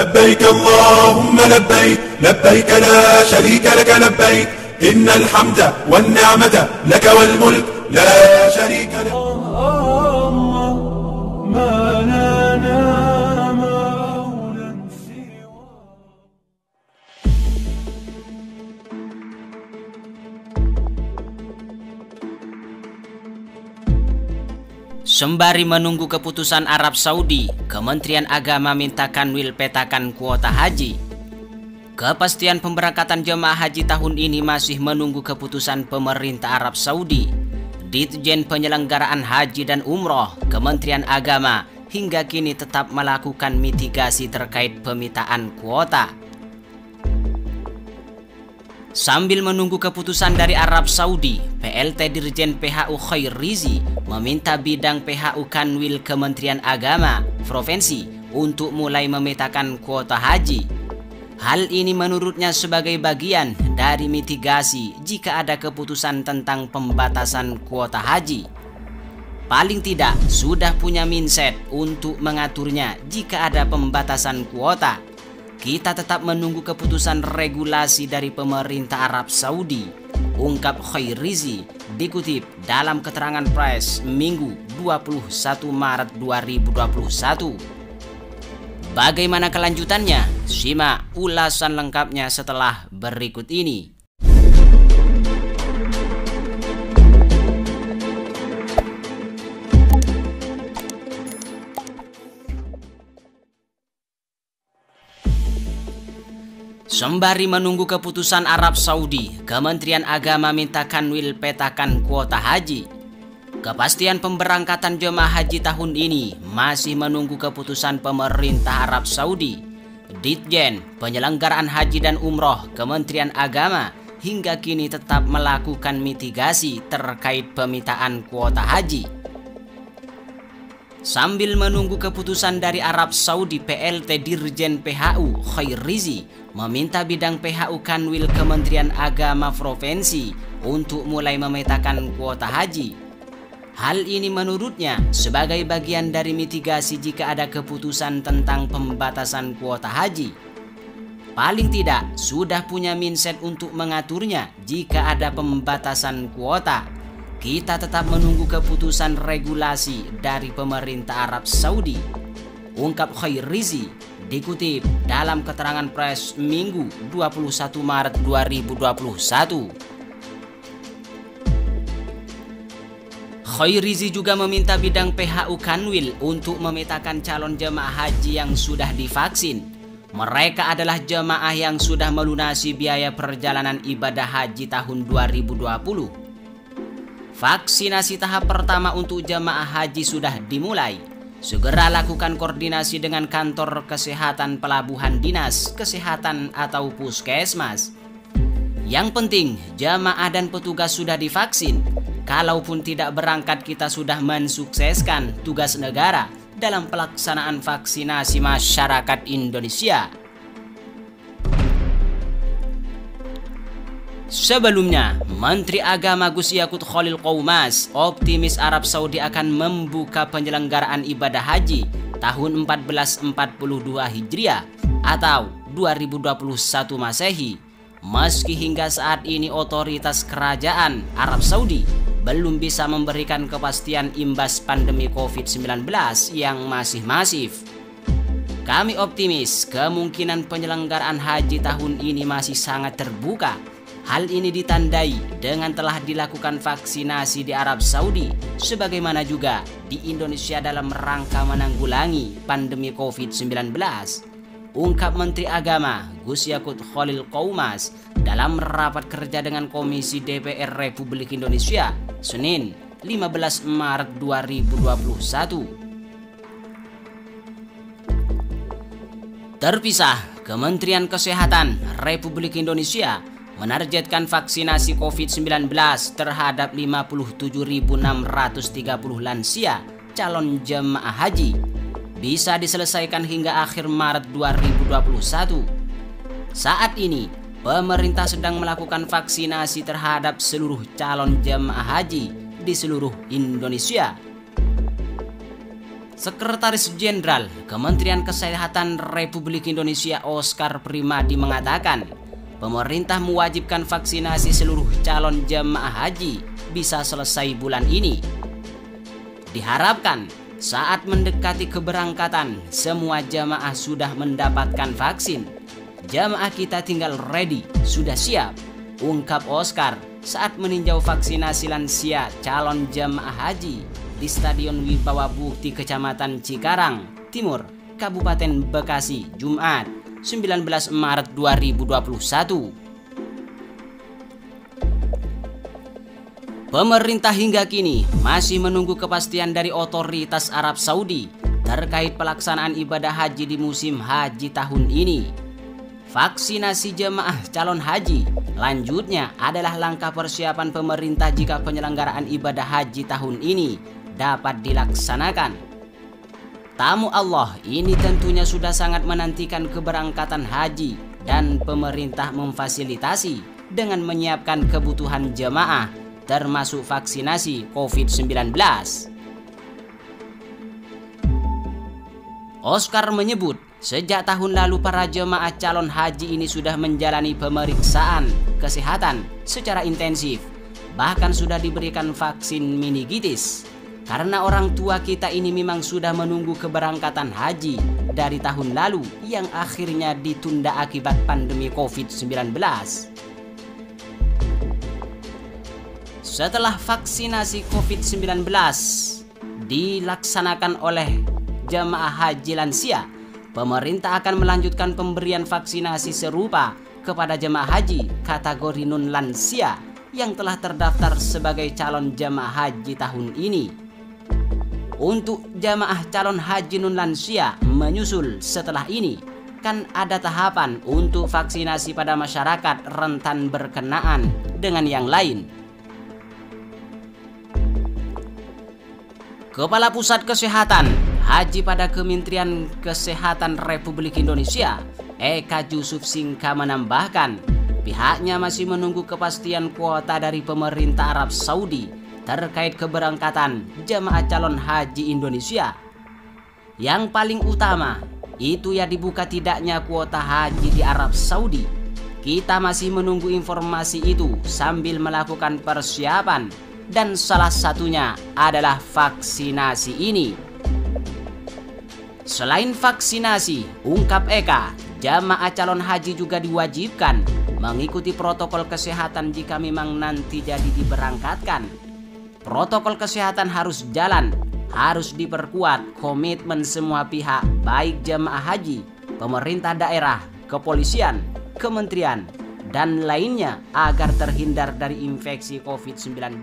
لبيك اللهم لبيك لبيك لا شريك لك لبيك إن الحمد والنعمة لك والملك لا شريك لك. ما لنا مولى سوى. Sembari menunggu keputusan Arab Saudi, Kementerian Agama minta Kanwil petakan kuota haji. Kepastian pemberangkatan jemaah haji tahun ini masih menunggu keputusan pemerintah Arab Saudi. Ditjen Penyelenggaraan Haji dan Umroh Kementerian Agama hingga kini tetap melakukan mitigasi terkait pemetaan kuota. Sambil menunggu keputusan dari Arab Saudi, PLT Dirjen PHU Khair Rizi meminta bidang PHU Kanwil Kementerian Agama Provinsi untuk mulai memetakan kuota haji. Hal ini menurutnya sebagai bagian dari mitigasi jika ada keputusan tentang pembatasan kuota haji. Paling tidak sudah punya mindset untuk mengaturnya jika ada pembatasan kuota. Kita tetap menunggu keputusan regulasi dari pemerintah Arab Saudi, ungkap Khair Rizi dikutip dalam keterangan pers Minggu 21 Maret 2021. Bagaimana kelanjutannya? Simak ulasan lengkapnya setelah berikut ini. Sembari menunggu keputusan Arab Saudi, Kementerian Agama minta Kanwil petakan kuota haji. Kepastian pemberangkatan jemaah haji tahun ini masih menunggu keputusan pemerintah Arab Saudi. Ditjen Penyelenggaraan Haji dan Umroh Kementerian Agama hingga kini tetap melakukan mitigasi terkait pemetaan kuota haji. Sambil menunggu keputusan dari Arab Saudi, PLT Dirjen PHU Khair Rizi meminta bidang PHU Kanwil Kementerian Agama Provinsi untuk mulai memetakan kuota haji. Hal ini menurutnya sebagai bagian dari mitigasi jika ada keputusan tentang pembatasan kuota haji. Paling tidak sudah punya mindset untuk mengaturnya jika ada pembatasan kuota. Kita tetap menunggu keputusan regulasi dari pemerintah Arab Saudi, ungkap Khair Rizi dikutip dalam keterangan pers Minggu 21 Maret 2021. Khair Rizi juga meminta bidang PHU Kanwil untuk memetakan calon jemaah haji yang sudah divaksin. Mereka adalah jemaah yang sudah melunasi biaya perjalanan ibadah haji tahun 2020. Vaksinasi tahap pertama untuk jemaah haji sudah dimulai. Segera lakukan koordinasi dengan kantor kesehatan pelabuhan dinas kesehatan atau puskesmas. Yang penting jemaah dan petugas sudah divaksin. Kalaupun tidak berangkat, kita sudah mensukseskan tugas negara dalam pelaksanaan vaksinasi masyarakat Indonesia. Sebelumnya, Menteri Agama Gus Yakut Khalil Qoumas optimis Arab Saudi akan membuka penyelenggaraan ibadah haji tahun 1442 Hijriah atau 2021 Masehi. Meski hingga saat ini otoritas kerajaan Arab Saudi belum bisa memberikan kepastian imbas pandemi COVID-19 yang masih masif. Kami optimis kemungkinan penyelenggaraan haji tahun ini masih sangat terbuka. Hal ini ditandai dengan telah dilakukan vaksinasi di Arab Saudi, sebagaimana juga di Indonesia dalam rangka menanggulangi pandemi COVID-19. Ungkap Menteri Agama Gus Yakut Khalil Qoumas dalam rapat kerja dengan Komisi DPR Republik Indonesia Senin 15 Maret 2021. Terpisah, Kementerian Kesehatan Republik Indonesia menargetkan vaksinasi COVID-19 terhadap 57.630 lansia calon jemaah haji bisa diselesaikan hingga akhir Maret 2021. Saat ini, pemerintah sedang melakukan vaksinasi terhadap seluruh calon jemaah haji di seluruh Indonesia. Sekretaris Jenderal Kementerian Kesehatan Republik Indonesia Oscar Primadi mengatakan, pemerintah mewajibkan vaksinasi seluruh calon jemaah haji bisa selesai bulan ini. Diharapkan saat mendekati keberangkatan, semua jamaah sudah mendapatkan vaksin. Jamaah kita tinggal ready, sudah siap, ungkap Oscar saat meninjau vaksinasi lansia calon jamaah haji di Stadion Wibawa Bukti Kecamatan Cikarang Timur, Kabupaten Bekasi, Jumat 19 Maret 2021. Pemerintah hingga kini masih menunggu kepastian dari otoritas Arab Saudi terkait pelaksanaan ibadah haji di musim haji tahun ini. Vaksinasi jemaah calon haji lanjutnya adalah langkah persiapan pemerintah jika penyelenggaraan ibadah haji tahun ini dapat dilaksanakan. Tamu Allah ini tentunya sudah sangat menantikan keberangkatan haji dan pemerintah memfasilitasi dengan menyiapkan kebutuhan jemaah termasuk vaksinasi COVID-19. Oscar menyebut sejak tahun lalu para jemaah calon haji ini sudah menjalani pemeriksaan kesehatan secara intensif, bahkan sudah diberikan vaksin meningitis. Karena orang tua kita ini memang sudah menunggu keberangkatan haji dari tahun lalu yang akhirnya ditunda akibat pandemi COVID-19. Setelah vaksinasi COVID-19 dilaksanakan oleh jemaah haji lansia, pemerintah akan melanjutkan pemberian vaksinasi serupa kepada jemaah haji kategori non-lansia yang telah terdaftar sebagai calon jemaah haji tahun ini. Untuk jamaah calon haji non-lansia menyusul setelah ini, kan ada tahapan untuk vaksinasi pada masyarakat rentan berkenaan dengan yang lain. Kepala Pusat Kesehatan Haji pada Kementerian Kesehatan Republik Indonesia, Eka Yusuf Singka menambahkan, pihaknya masih menunggu kepastian kuota dari pemerintah Arab Saudi terkait keberangkatan jemaah calon haji Indonesia. Yang paling utama itu ya dibuka tidaknya kuota haji di Arab Saudi. Kita masih menunggu informasi itu sambil melakukan persiapan dan salah satunya adalah vaksinasi ini. Selain vaksinasi, ungkap Eka, jamaah calon haji juga diwajibkan mengikuti protokol kesehatan jika memang nanti jadi diberangkatkan. Protokol kesehatan harus jalan, harus diperkuat komitmen semua pihak, baik jemaah haji, pemerintah daerah, kepolisian, kementerian, dan lainnya agar terhindar dari infeksi COVID-19.